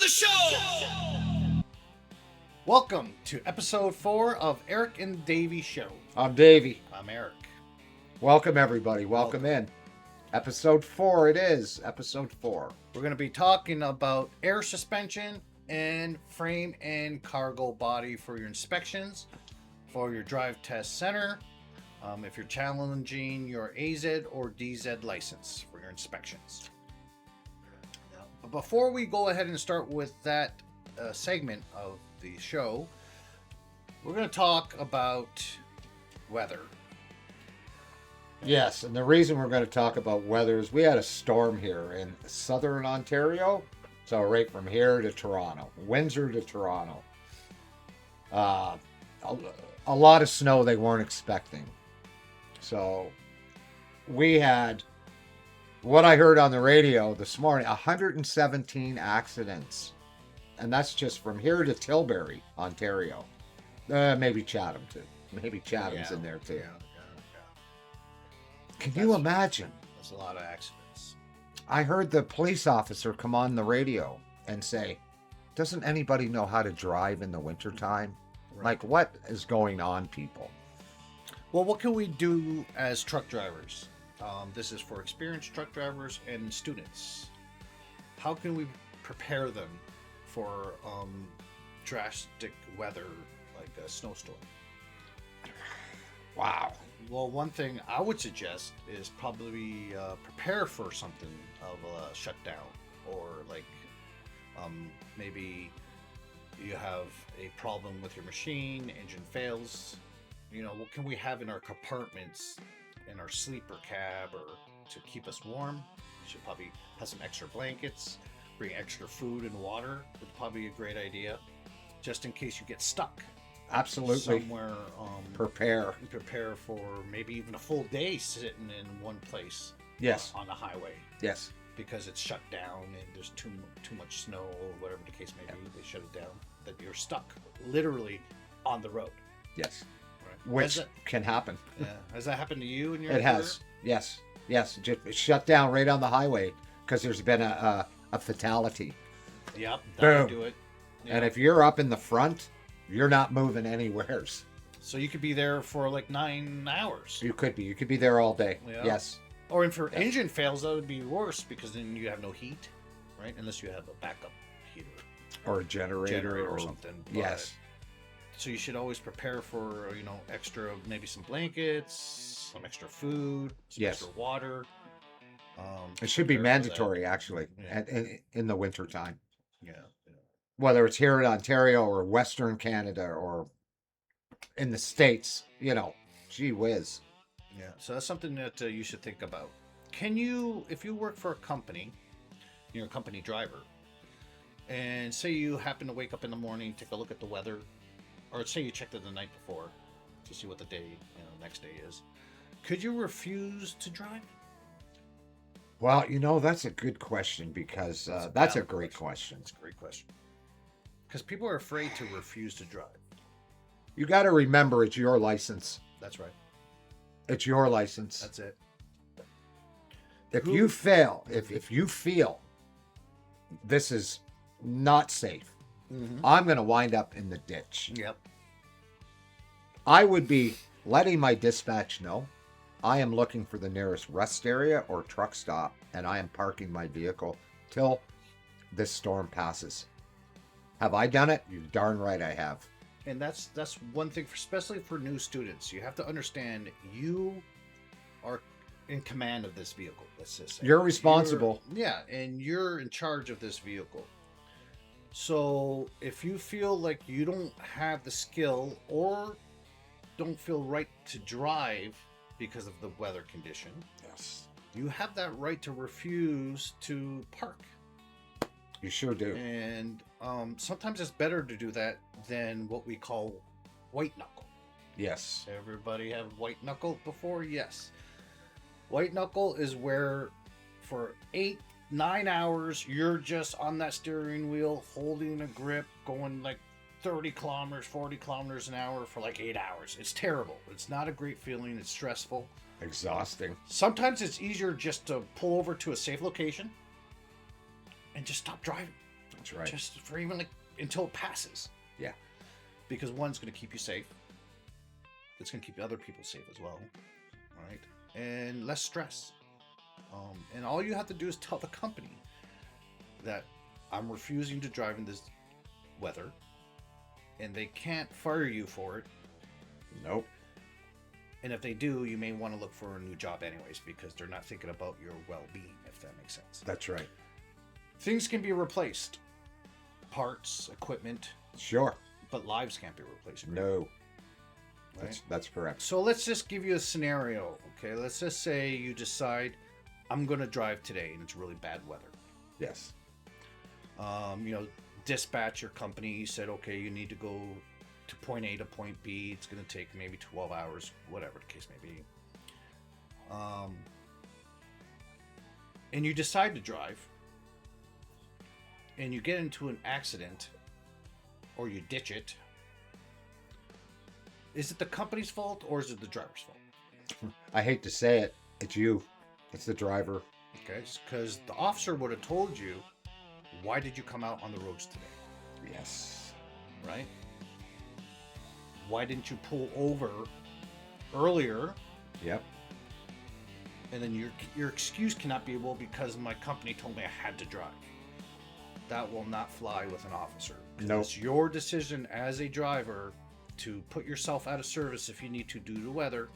the show! Welcome to episode 4 of Eric and Davey Show. I'm Davey. I'm Eric. Welcome, everybody. Welcome in. Episode 4 it is. Episode 4. We're going to be talking about air suspension and frame and cargo body for your inspections, for your drive test center, if you're challenging your AZ or DZ license for your inspections. But before we go ahead and start with that segment of the show, we're going to talk about weather. Yes, and the reason we're going to talk about weather is we had a storm here in southern Ontario. So right from here to Toronto, Windsor to Toronto. A lot of snow they weren't expecting. So we had, what I heard on the radio this morning, 117 accidents. And that's just from here to Tilbury, Ontario. Maybe Chatham too. Maybe Chatham's in there too. Can you imagine? That's a lot of accidents. I heard the police officer come on the radio and say, doesn't anybody know how to drive in the wintertime? Right. Like, what is going on, people? Well, what can we do as truck drivers? This is for experienced truck drivers and students. How can we prepare them for drastic weather like a snowstorm? Wow. Well, one thing I would suggest is probably prepare for something of a shutdown, or like maybe you have a problem with your machine, engine fails. You know, what can we have in our compartments, in our sleeper cab, or to keep us warm? We should probably have some extra blankets, bring extra food and water. Would probably be a great idea, just in case you get stuck. Absolutely. Somewhere. Prepare for maybe even a full day sitting in one place. Yes. On the highway. Yes. Because it's shut down and there's too much snow, or whatever the case may be. They shut it down. That you're stuck literally on the road. Yes. Right. Which can happen. Yeah. Has that happened to you in your It has. Yes. Yes. Just shut down right on the highway because there's been a fatality. Yep. Boom. Would do it. Yeah. And if you're up in the front, you're not moving anywheres. So you could be there for like 9 hours. You could be. You could be there all day. Yeah. Yes. Or if your engine fails, that would be worse, because then you have no heat, right? Unless you have a backup heater. Or a generator Or something. But, yes. So you should always prepare for, extra, maybe some blankets, some extra food, some Yes. extra water. It should be prepare for mandatory, actually, Yeah. in the winter time. that. Yeah. Whether it's here in Ontario or Western Canada or in the States, gee whiz. Yeah. So that's something that you should think about. If you work for a company, you're a company driver, and say you happen to wake up in the morning, take a look at the weather, or say you checked it the night before to see what the day, next day is, could you refuse to drive? Well, that's a good question, because that's a great question. It's a great question. Because people are afraid to refuse to drive. You got to remember, it's your license. That's right. It's your license. That's it. If you fail, if you feel this is not safe, I'm going to wind up in the ditch. Yep. I would be letting my dispatch know I am looking for the nearest rest area or truck stop, and I am parking my vehicle till this storm passes. Have I done it? You're darn right I have. And that's one thing, especially for new students. You have to understand you are in command of this vehicle. Let's just say You're responsible. And you're in charge of this vehicle. So if you feel like you don't have the skill or don't feel right to drive because of the weather condition, Yes. you have that right to refuse to park. You sure do. And sometimes it's better to do that than what we call white knuckle. Yes. Everybody have white knuckle before? Yes. White knuckle is where for 8-9 hours you're just on that steering wheel holding a grip, going like 30 kilometers, 40 kilometers an hour for like 8 hours. It's terrible. It's not a great feeling. It's stressful. Exhausting. Sometimes it's easier just to pull over to a safe location and just stop driving. That's right. Just for even like until it passes. Yeah. Because one's going to keep you safe. It's going to keep other people safe as well, right? And less stress. And all you have to do is tell the company that I'm refusing to drive in this weather, and they can't fire you for it. Nope. And if they do, you may want to look for a new job anyways, because they're not thinking about your well-being, if that makes sense. That's right. Things can be replaced. Parts, equipment. Sure. But lives can't be replaced. No. Right? That's correct. So let's just give you a scenario, okay? Let's just say you decide, I'm going to drive today, and it's really bad weather. Yes. Dispatch your company, said, okay, you need to go to point A to point B. It's going to take maybe 12 hours, whatever the case may be. And you decide to drive, and you get into an accident, or you ditch it. Is it the company's fault, or is it the driver's fault? I hate to say it. It's you. It's the driver. Okay, because the officer would have told you, why did you come out on the roads today? Yes. Right? Why didn't you pull over earlier? Yep. And then your excuse cannot be, well, because my company told me I had to drive. That will not fly with an officer. Nope. It's your decision as a driver to put yourself out of service if you need to due to weather,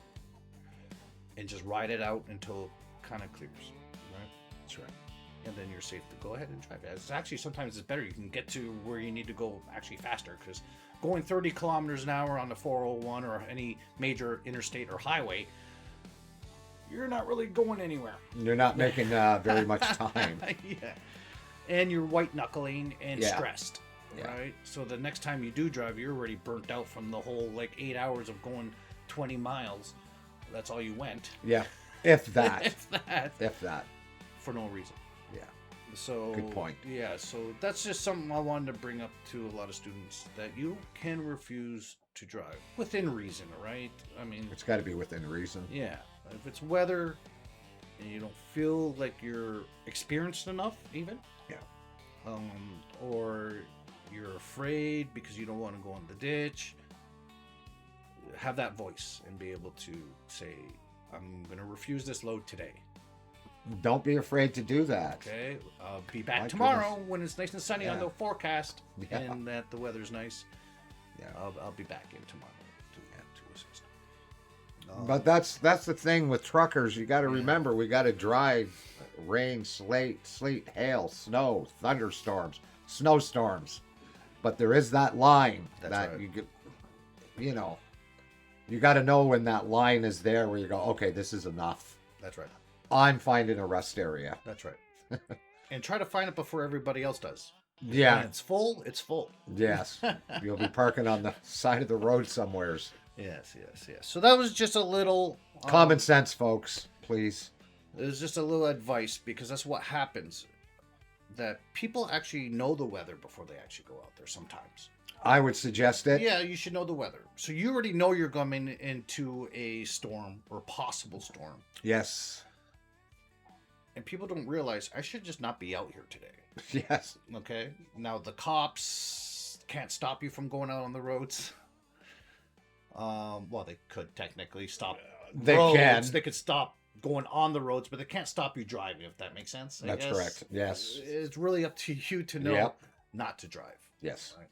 and just ride it out until it kind of clears. Right? That's right. And then you're safe to go ahead and drive. It's actually, sometimes it's better. You can get to where you need to go actually faster, because going 30 kilometers an hour on the 401 or any major interstate or highway, you're not really going anywhere. You're not making very much time. Yeah. And you're white knuckling and Yeah. stressed. Yeah. Right? So the next time you do drive, you're already burnt out from the whole 8 hours of going 20 miles. That's all you went. Yeah. If that. If that. If that. For no reason. Yeah. So Good point. Yeah, so that's just something I wanted to bring up to a lot of students, that you can refuse to drive within reason, right? I mean, It's got to be within reason. yeah, if it's weather and you don't feel like you're experienced enough, even, Yeah. or you're afraid because you don't want to go in the ditch, have that voice and be able to say, I'm going to refuse this load today. Don't be afraid to do that. Okay, I'll be back My tomorrow goodness. when it's nice and sunny on Yeah. the forecast, Yeah. and that the weather's nice. Yeah. I'll be back in tomorrow to assist. But that's the thing with truckers. You got to Yeah. remember, we got to drive rain, sleet, hail, snow, thunderstorms, snowstorms. But there is that line That's that right. you get, you got to know when that line is there where you go, okay, this is enough. That's right. I'm finding a rest area. That's right. And try to find it before everybody else does. Yeah. When it's full. It's full. Yes. You'll be parking on the side of the road somewheres. Yes. So that was just a little Common sense, folks, please. It was just a little advice, because that's what happens. That people actually know the weather before they actually go out there sometimes. I would suggest it. Yeah, you should know the weather. So you already know you're coming into a storm or possible storm. Yes. And people don't realize, I should just not be out here today. Yes. Okay? Now, the cops can't stop you from going out on the roads. Well, they could technically stop They roads. can. They could stop going on the roads, but they can't stop you driving, if that makes sense. I That's guess. correct. Yes. It's really up to you to know Yep. not to drive. Yes. Right?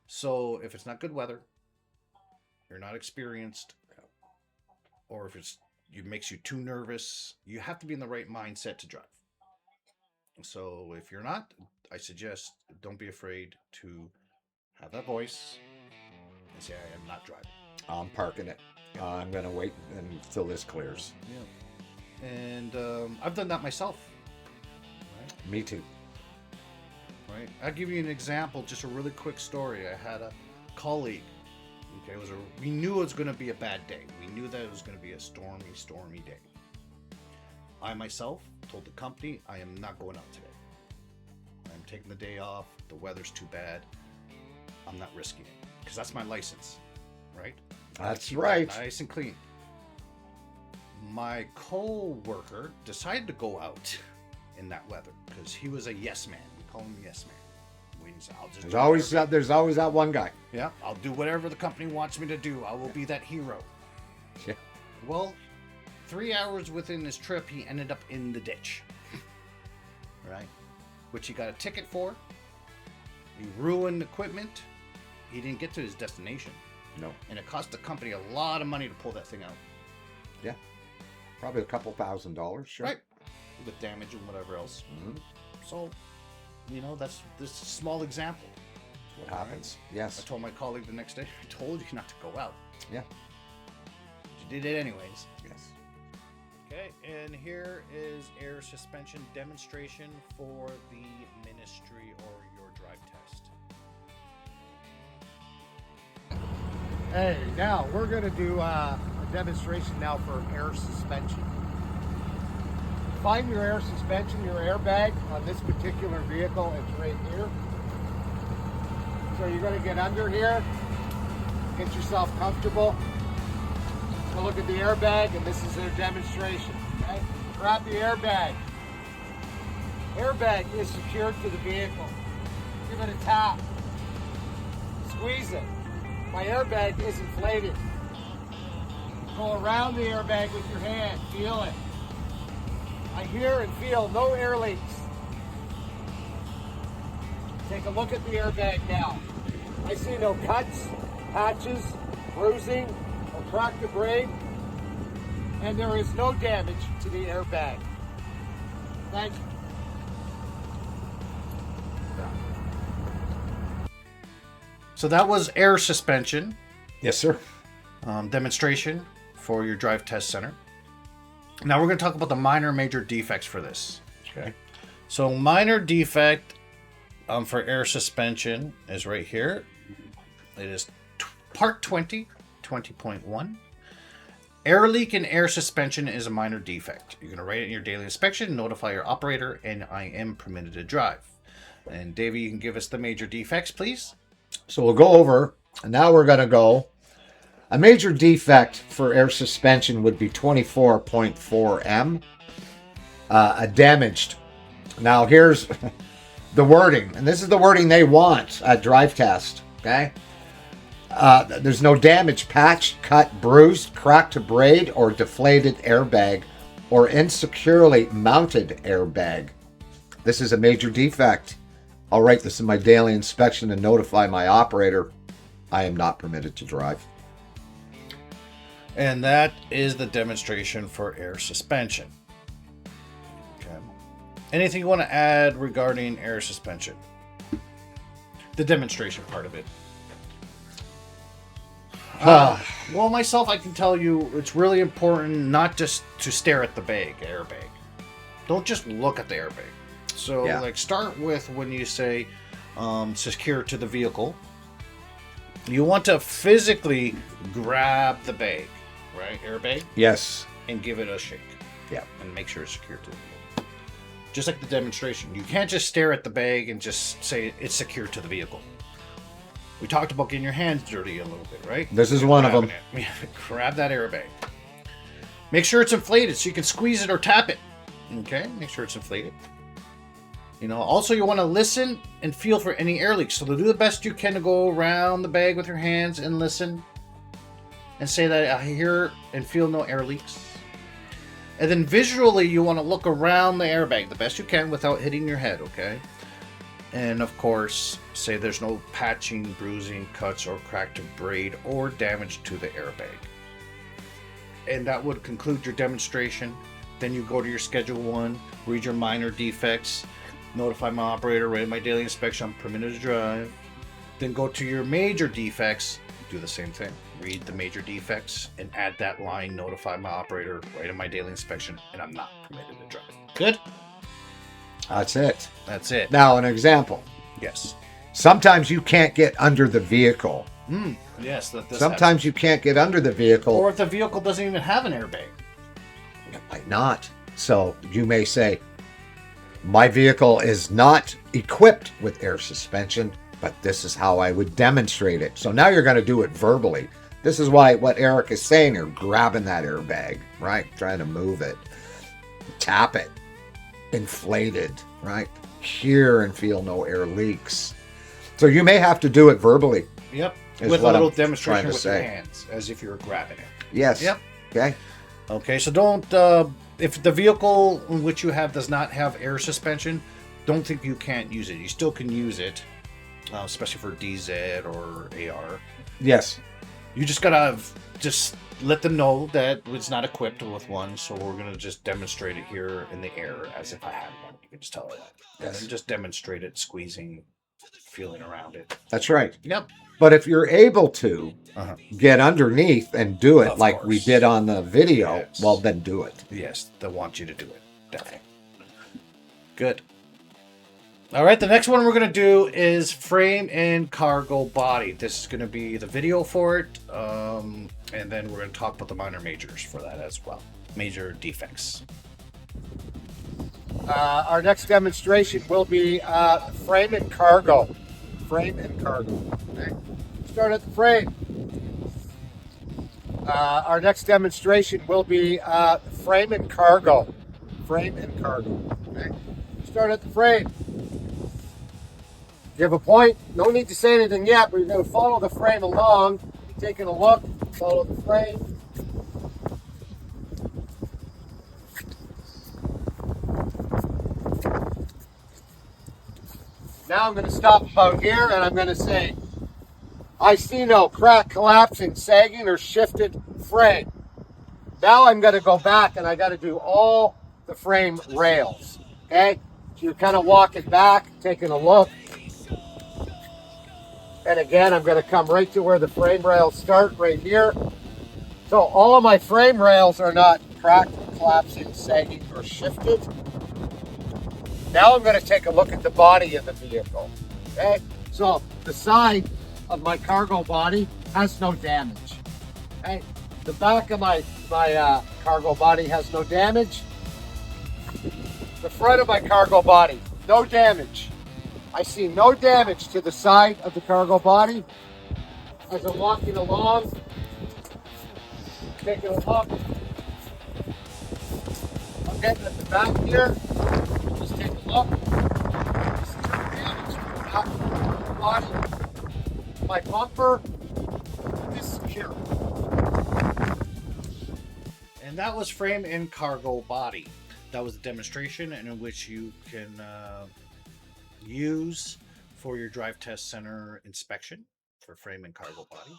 So if it's not good weather, you're not experienced, or if it makes you too nervous, you have to be in the right mindset to drive. So if you're not, I suggest don't be afraid to have that voice and say, I am not driving. I'm parking it. I'm going to wait until this clears. Yeah. And I've done that myself. Right? Me too. Right. I'll give you an example, just a really quick story. I had a colleague. Okay, we knew it was going to be a bad day. We knew that it was going to be a stormy day. I myself told the company, I am not going out today. I'm taking the day off. The weather's too bad. I'm not risking it, because that's my license, right? That's Keep right. that nice and clean. My co-worker decided to go out in that weather because he was a yes man. We call him a yes man. I'll just There's always that one guy. yeah, I'll do whatever the company wants me to do. I will be that hero. Yeah. Well, 3 hours within this trip, he ended up in the ditch. Right? Which he got a ticket for. He ruined equipment. He didn't get to his destination. No. And it cost the company a lot of money to pull that thing out. Yeah. Probably a couple $1,000s. Sure. Right. With damage and whatever else. Mhm. So, that's this small example. What happens? I Yes. told my colleague the next day, I told you not to go out. Yeah. You did it anyways. Yes. Okay, and here is air suspension demonstration for the ministry or your drive test. Hey, now we're going to do a demonstration now for air suspension. Find your air suspension, your airbag on this particular vehicle. It's right here. So you're going to get under here, get yourself comfortable. Go look at the airbag, and this is their demonstration. Okay? Grab the airbag. Airbag is secured to the vehicle. Give it a tap. Squeeze it. My airbag is inflated. Go around the airbag with your hand. Feel it. I hear and feel no air leaks. Take a look at the airbag now. I see no cuts, patches, bruising, or cracked debris, and there is no damage to the airbag. Thank you. So that was air suspension Yes, sir. demonstration for your drive test center. Now we're going to talk about the minor and major defects for this. Okay. So minor defect for air suspension is right here. It is part 20, 20.1. Air leak in air suspension is a minor defect. You're going to write it in your daily inspection, notify your operator, and I am permitted to drive. And Davey, you can give us the major defects, please. So we'll go over, and now we're going to go. A major defect for air suspension would be 24.4 M. A damaged. Now here's the wording, and this is the wording they want at drive test. Okay. There's no damage, patched, cut, bruised, cracked to braid, or deflated airbag, or insecurely mounted airbag. This is a major defect. I'll write this in my daily inspection and notify my operator. I am not permitted to drive. And that is the demonstration for air suspension. Okay. Anything you want to add regarding air suspension? The demonstration part of it. Well, myself, I can tell you it's really important not just to stare at the airbag. Don't just look at the airbag. So, start with when you say secure to the vehicle. You want to physically grab the bag, right? Airbag. Yes. And give it a shake. Yeah. And make sure it's secure to the vehicle. Just like the demonstration. You can't just stare at the bag and just say it's secure to the vehicle. We talked about getting your hands dirty a little bit, right? This is one of them. Grab that airbag. Make sure it's inflated so you can squeeze it or tap it. Okay? Make sure it's inflated. Also you want to listen and feel for any air leaks. So do the best you can to go around the bag with your hands and listen. And say that I hear and feel no air leaks. And then visually you want to look around the airbag the best you can without hitting your head, okay? And of course, say there's no patching, bruising, cuts, or cracked braid or damage to the airbag. And that would conclude your demonstration. Then you go to your Schedule 1, read your minor defects, notify my operator, write my daily inspection, I'm permitted to drive. Then go to your major defects, do the same thing. Read the major defects and add that line, notify my operator, write in my daily inspection, and I'm not permitted to drive. Good? That's it. That's it. Now, an example. Yes. Sometimes you can't get under the vehicle. Yes. Sometimes you can't get under the vehicle. Or if the vehicle doesn't even have an airbag. It might not. So you may say, my vehicle is not equipped with air suspension, but this is how I would demonstrate it. So now you're going to do it verbally. This is why what Eric is saying, you're grabbing that airbag, right? Trying to move it. Tap it. Inflated, right? Hear and feel no air leaks. So you may have to do it verbally. Yep. Is With a what little I'm demonstration trying to with your say. hands, as if you're grabbing it. Yes. Yep. Okay. Okay, so don't, if the vehicle in which you have does not have air suspension, don't think you can't use it. You still can use it, especially for DZ or AR. Yes. You just gotta just let them know that it's not equipped with one, so we're gonna just demonstrate it here in the air as if I had one. You can just tell her that. And Yes. then just demonstrate it, squeezing, feeling around it. That's right. Yep. But if you're able to Uh-huh. get underneath and do it Of like we course. did on the video, Yes. well, then do it. Yes, they'll want you to do it. Definitely. Good. All right, the next one we're going to do is frame and cargo body. This is going to be the video for it. And then we're going to talk about the minor majors for that as well. Major defects. Our next demonstration will be frame and cargo. Frame and cargo. Okay. Start at the frame. Our next demonstration will be frame and cargo. Frame and cargo. Okay. Start at the frame. Give a point. No need to say anything yet, but you're going to follow the frame along. Taking a look. Follow the frame. Now I'm going to stop about here and I'm going to say, I see no crack, collapsing, sagging, or shifted frame. Now I'm going to go back and I got to do all the frame rails. Okay? So you're kind of walking back, taking a look. And again, I'm going to come right to where the frame rails start, right here. So all of my frame rails are not cracked, collapsing, sagging, or shifted. Now I'm going to take a look at the body of the vehicle. Okay? So the side of my cargo body has no damage. Okay? The back of my cargo body has no damage. The front of my cargo body, no damage. I see no damage to the side of the cargo body. As I'm walking along, taking a look. I'm getting at the back here. Just take a look. This is no damage to the back of the body. My bumper is secure. And that was frame and cargo body. That was a demonstration in which you can use for your drive test center inspection for frame and cargo body.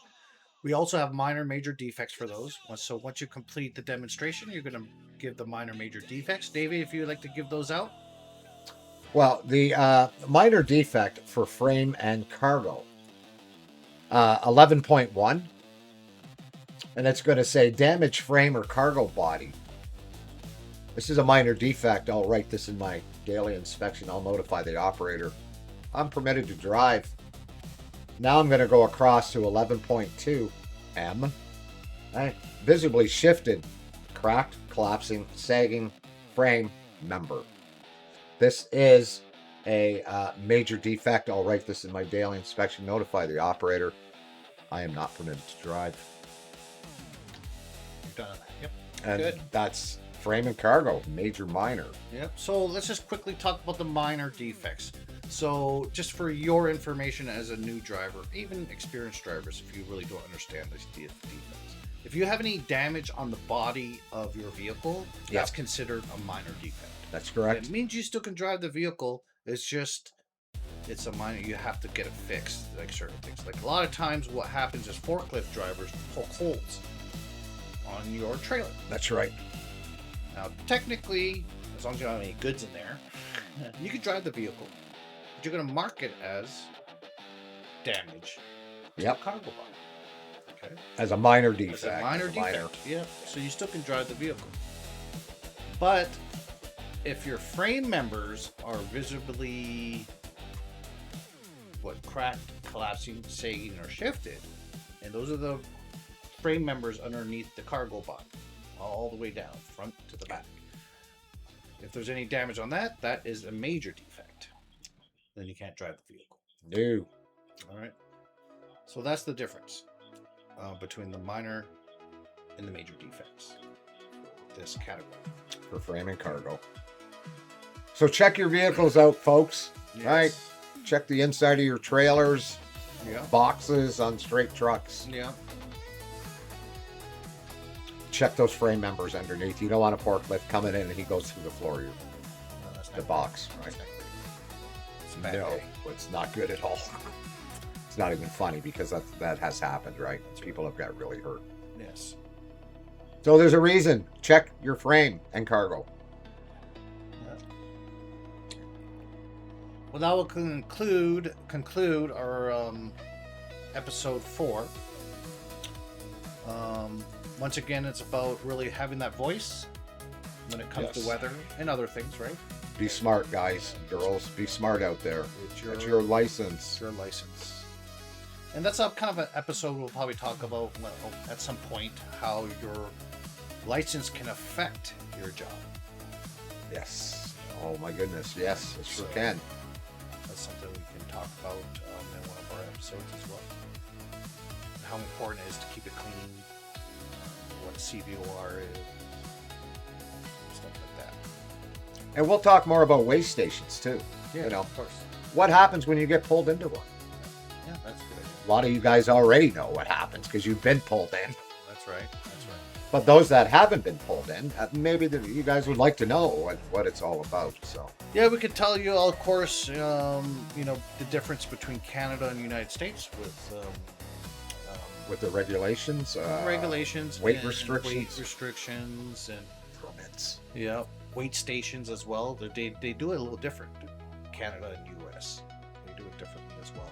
We also have minor major defects for those. So once you complete the demonstration, you're going to give the minor major defects. Davey, if you'd like to give those out. Well, the minor defect for frame and cargo, 11.1, and it's going to say damage frame or cargo body. This is a minor defect. I'll write this in my daily inspection. I'll notify the operator. I'm permitted to drive. Now I'm going to go across to 11.2 M. Right. Visibly shifted, cracked, collapsing, sagging frame member. This is a major defect. I'll write this in my daily inspection. Notify the operator. I am not permitted to drive. You've done that. Yep. And Good. that's frame and cargo, major, minor. Yep. So let's just quickly talk about the minor defects. So just for your information as a new driver, even experienced drivers, if you really don't understand these defects, if you have any damage on the body of your vehicle, that's considered a minor defect. That's correct. It means you still can drive the vehicle. It's just, it's a minor, you have to get it fixed, like certain things. Like a lot of times what happens is forklift drivers poke holes on your trailer. That's right. Now, technically, as long as you don't have any goods in there, you can drive the vehicle. But you're going to mark it as damage to the cargo body. Okay? As a minor As defect. a minor defect. Yeah. So you still can drive the vehicle. But if your frame members are visibly cracked, collapsing, sagging, or shifted, and those are the frame members underneath the cargo body, all the way down, front to the back. If there's any damage on that, that is a major defect. Then you can't drive the vehicle. No. All right. So that's the difference between the minor and the major defects. This category. For frame and cargo. So check your vehicles out, folks. Yes. Right? Check the inside of your trailers, Yeah. boxes on straight trucks. Yeah. Check those frame members underneath. You don't want a forklift coming in and he goes through the floor of No, that's the not box, good. right? That's not good. It's a bad No, day. it's not good at all. It's not even funny because that has happened, right? People have got really hurt. Yes. So there's a reason. Check your frame and cargo. Well, that will conclude our episode 4. Once again, it's about really having that voice when it comes Yes. to weather and other things, right? Be smart, guys, girls. Be smart out there. It's your license. your license. And that's kind of an episode we'll probably talk about at some point, how your license can affect your job. Yes. Oh my goodness. Yes, it sure So- can. That's something we can talk about in one of our episodes as well. And how important it is to keep it clean, what a CVOR is, stuff like that. And we'll talk more about waste stations too. Yeah, You know, of course. what happens when you get pulled into one? Yeah, that's a good idea. A lot of you guys already know what happens because you've been pulled in. That's right. That's right. But those that haven't been pulled in, maybe you guys would like to know what it's all about. So Yeah, we could tell you, of course, the difference between Canada and the United States with with the regulations, regulations, weight and restrictions. weight restrictions, and permits. yeah, weight stations as well. They do it a little different. Canada and U.S. They do it differently as well.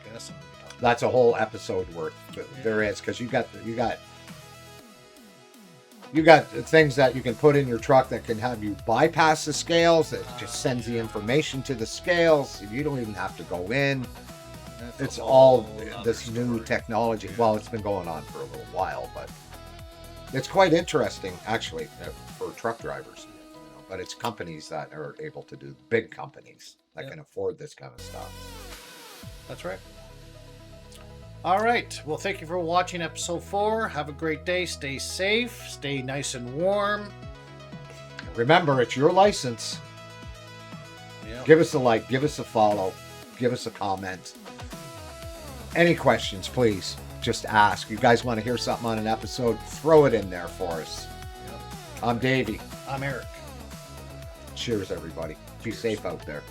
Okay, that's something we can talk about. That's a whole episode worth. There is, because you got things that you can put in your truck that can have you bypass the scales. That just sends the information to the scales. You don't even have to go in. That's a It's whole all other this new story. technology. Well, it's been going on for a little while, but it's quite interesting actually for truck drivers. But it's companies that are able to do, big companies that Yeah. can afford this kind of stuff. That's right. All right. Well, thank you for watching episode 4. Have a great day. Stay safe. Stay nice and warm. Remember, it's your license. Yeah. Give us a like, give us a follow, give us a comment. Any questions, please, just ask. You guys want to hear something on an episode, throw it in there for us. Yep. I'm Davey. I'm Eric. Cheers, everybody. Be safe out there.